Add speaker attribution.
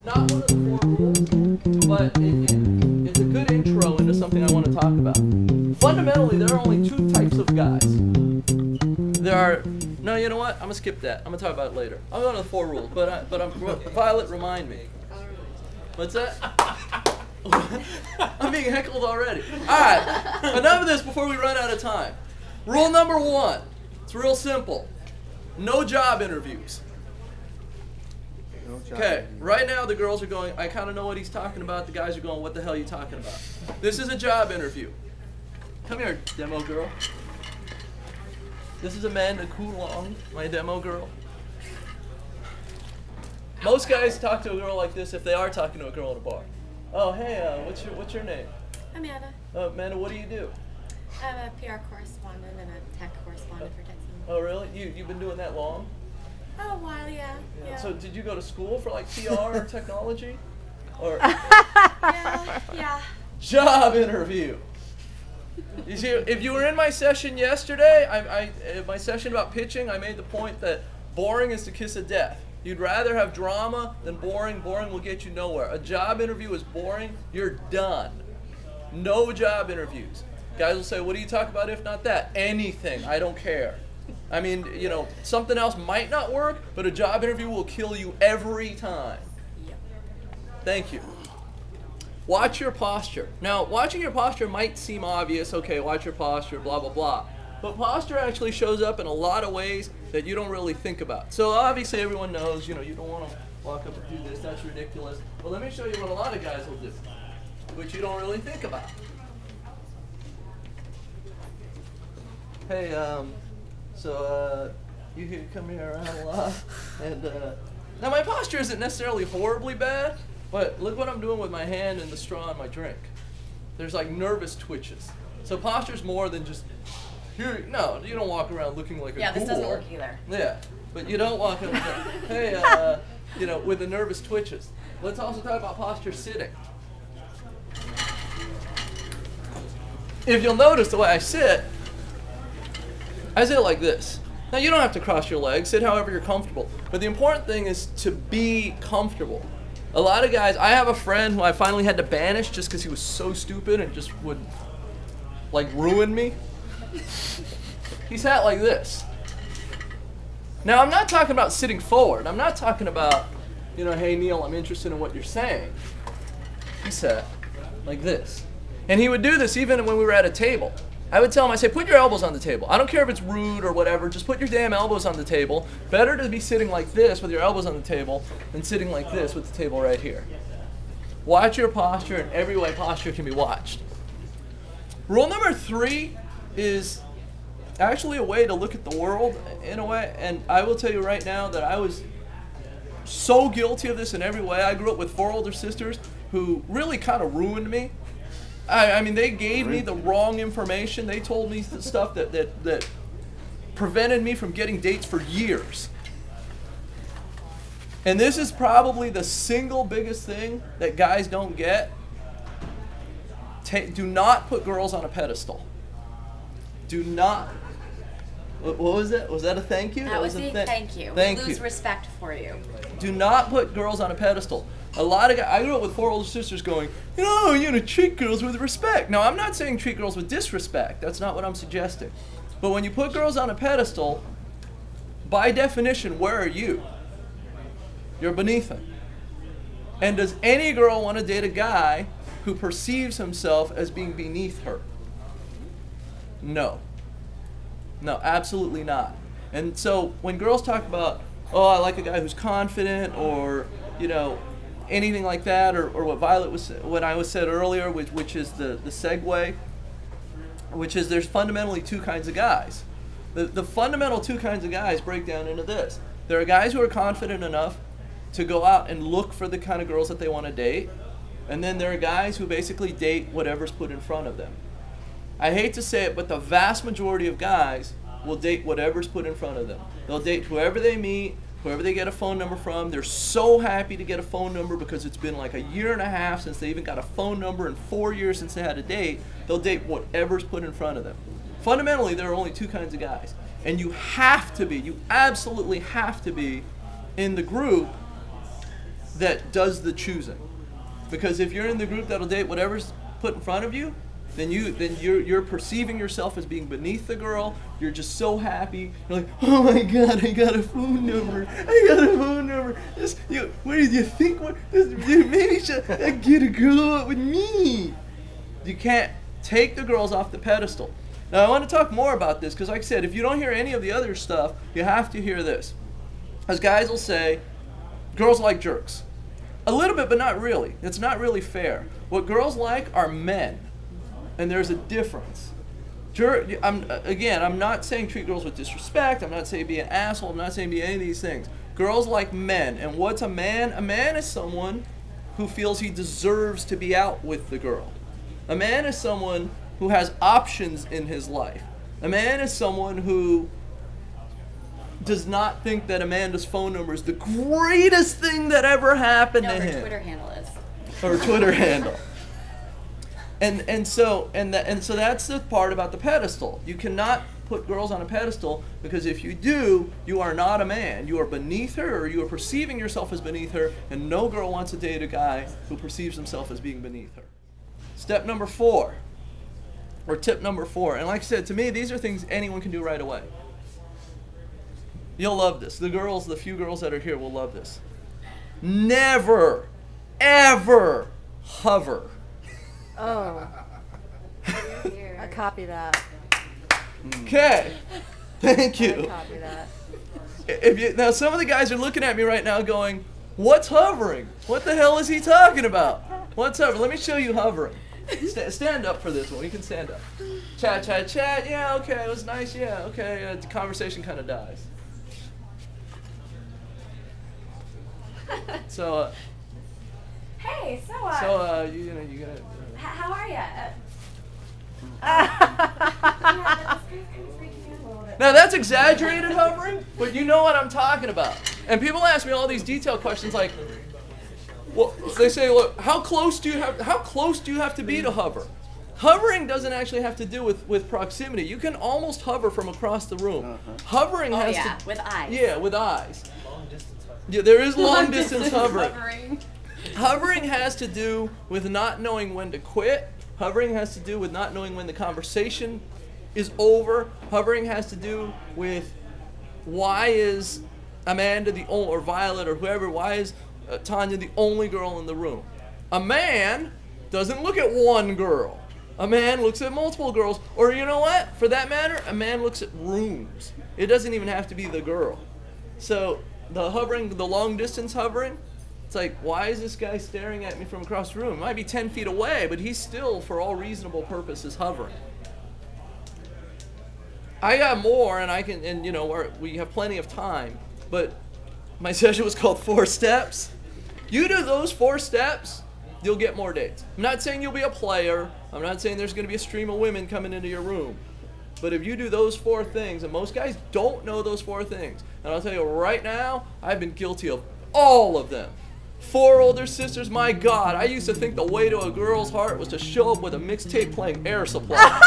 Speaker 1: Not one of the four rules, but it's a good intro into something I want to talk about. Fundamentally, there are only two types of guys. There are, no, you know what? I'm going to skip that. I'm going to talk about it later. I'll go to the four rules, but Violet, remind me. What's that? I'm being heckled already. All right, enough of this before we run out of time. Rule number one, it's real simple. No job interviews. Okay, right now the girls are going, I kind of know what he's talking about. The guys are going, what the hell are you talking about? This is a job interview. Come here, demo girl. This is Amanda Coulong, my demo girl. Most guys talk to a girl like this if they are talking to a girl at a bar. Oh, hey, what's your name?
Speaker 2: Amanda.
Speaker 1: Amanda, what do you do?
Speaker 2: I'm a PR correspondent and a tech correspondent for Texas.
Speaker 1: Oh, really? You've been doing that long?
Speaker 2: Oh, a while, yeah.
Speaker 1: So did you go to school for like PR or technology? Or
Speaker 2: Yeah.
Speaker 1: job interview. You see, if you were in my session yesterday, my session about pitching, I made the point that boring is the kiss of death. You'd rather have drama than boring. Boring will get you nowhere. A job interview is boring. You're done. No job interviews. Guys will say, what do you talk about if not that? Anything. I don't care. I mean, you know, something else might not work, but a job interview will kill you every time.
Speaker 2: Yep.
Speaker 1: Thank you. Watch your posture. Now, watching your posture might seem obvious. Okay, watch your posture, blah, blah, blah. But posture actually shows up in a lot of ways that you don't really think about. So obviously everyone knows, you know, you don't want to walk up and do this. That's ridiculous. But let me show you what a lot of guys will do, which you don't really think about. Hey, you come here around a lot, and now my posture isn't necessarily horribly bad, but look what I'm doing with my hand and the straw in my drink. There's like nervous twitches. So posture's more than just here. No, you don't walk around looking like a
Speaker 2: Yeah, this
Speaker 1: ghoul.
Speaker 2: doesn't work either.
Speaker 1: Yeah, but you don't walk around. Hey, you know, with the nervous twitches. Let's also talk about posture sitting. If you'll notice the way I sit like this. Now you don't have to cross your legs, sit however you're comfortable. But the important thing is to be comfortable. A lot of guys, I have a friend who I finally had to banish just because he was so stupid and just would like ruin me. He sat like this. Now I'm not talking about sitting forward. I'm not talking about, you know, hey Neil, I'm interested in what you're saying. He sat like this. And he would do this even when we were at a table. I would tell him, I say, put your elbows on the table. I don't care if it's rude or whatever, just put your damn elbows on the table. Better to be sitting like this with your elbows on the table than sitting like this with the table right here. Watch your posture, and every way posture can be watched. Rule number 3 is actually a way to look at the world in a way, and I will tell you right now that I was so guilty of this in every way. I grew up with 4 older sisters who really kind of ruined me. I mean, they gave me the wrong information. They told me stuff that prevented me from getting dates for years. And this is probably the single biggest thing that guys don't get. Do not put girls on a pedestal. Do not. What was that? Was that a thank you?
Speaker 2: That was a thank you.
Speaker 1: Thank
Speaker 2: we lose respect for you.
Speaker 1: Do not put girls on a pedestal. A lot of guys, I grew up with 4 older sisters going, you know, treat girls with respect. Now, I'm not saying treat girls with disrespect. That's not what I'm suggesting. But when you put girls on a pedestal, by definition, where are you? You're beneath them. And does any girl want to date a guy who perceives himself as being beneath her? No. No, absolutely not. And so when girls talk about, oh, I like a guy who's confident, or, you know, anything like that, or what I said earlier, which is the segue, which is there's fundamentally 2 kinds of guys. The fundamental 2 kinds of guys break down into this. There are guys who are confident enough to go out and look for the kind of girls that they want to date, and then there are guys who basically date whatever's put in front of them. I hate to say it, but the vast majority of guys will date whatever's put in front of them. They'll date whoever they meet, whoever they get a phone number from. They're so happy to get a phone number because it's been like a year and a half since they even got a phone number and 4 years since they had a date. They'll date whatever's put in front of them. Fundamentally, there are only 2 kinds of guys. And you have to be, you absolutely have to be in the group that does the choosing. Because if you're in the group that'll date whatever's put in front of you, then you're perceiving yourself as being beneath the girl. You're just so happy. You're like, oh my God, I got a phone number. I got a phone number. What did you think? Maybe should get a girl out with me. You can't take the girls off the pedestal. Now I want to talk more about this because, like I said, if you don't hear any of the other stuff, you have to hear this. As guys will say, girls like jerks. A little bit, but not really. It's not really fair. What girls like are men. And there's a difference. I'm not saying treat girls with disrespect. I'm not saying be an asshole. I'm not saying be any of these things. Girls like men. And what's a man? A man is someone who feels he deserves to be out with the girl. A man is someone who has options in his life. A man is someone who does not think that Amanda's phone number is the greatest thing that ever happened to him.
Speaker 2: Her Twitter handle is.
Speaker 1: Or Twitter handle. And so that's the part about the pedestal. You cannot put girls on a pedestal because if you do, you are not a man. You are beneath her, or you are perceiving yourself as beneath her, and no girl wants to date a guy who perceives himself as being beneath her. Step number 4, or tip number 4, and like I said, to me, these are things anyone can do right away. You'll love this. The few girls that are here will love this. Never, ever hover.
Speaker 3: Oh. I copy that.
Speaker 1: Okay. Thank
Speaker 3: I
Speaker 1: you.
Speaker 3: copy that.
Speaker 1: Now, some of the guys are looking at me right now going, what's hovering? What the hell is he talking about? What's hovering? Let me show you hovering. Stand up for this one. You can stand up. Chat, chat, chat. Yeah, okay. It was nice. Yeah, okay. The conversation kind of dies. So,
Speaker 2: Hey,
Speaker 1: you gonna.
Speaker 2: how are you?
Speaker 1: Now that's exaggerated hovering, but you know what I'm talking about. And people ask me all these detailed questions like, well, they say, look, how close do you have to be to hover? Hovering doesn't actually have to do with proximity. You can almost hover from across the room. Hovering has to.
Speaker 2: With eyes.
Speaker 1: Yeah, with eyes. Yeah, there is long distance hovering. Hovering has to do with not knowing when to quit. Hovering has to do with not knowing when the conversation is over. Hovering has to do with why is Amanda the only, or Violet or whoever, why is Tanya the only girl in the room? A man doesn't look at one girl. A man looks at multiple girls, or you know what? For that matter, a man looks at rooms. It doesn't even have to be the girl. So the hovering, the long distance hovering, it's like, why is this guy staring at me from across the room? It might be 10 feet away, but he's still, for all reasonable purposes, hovering. I got more, and we have plenty of time, but my session was called 4 Steps. You do those 4 steps, you'll get more dates. I'm not saying you'll be a player. I'm not saying there's going to be a stream of women coming into your room. But if you do those 4 things, and most guys don't know those 4 things, and I'll tell you right now, I've been guilty of all of them. 4 older sisters, my God, I used to think the way to a girl's heart was to show up with a mixtape playing Air Supply.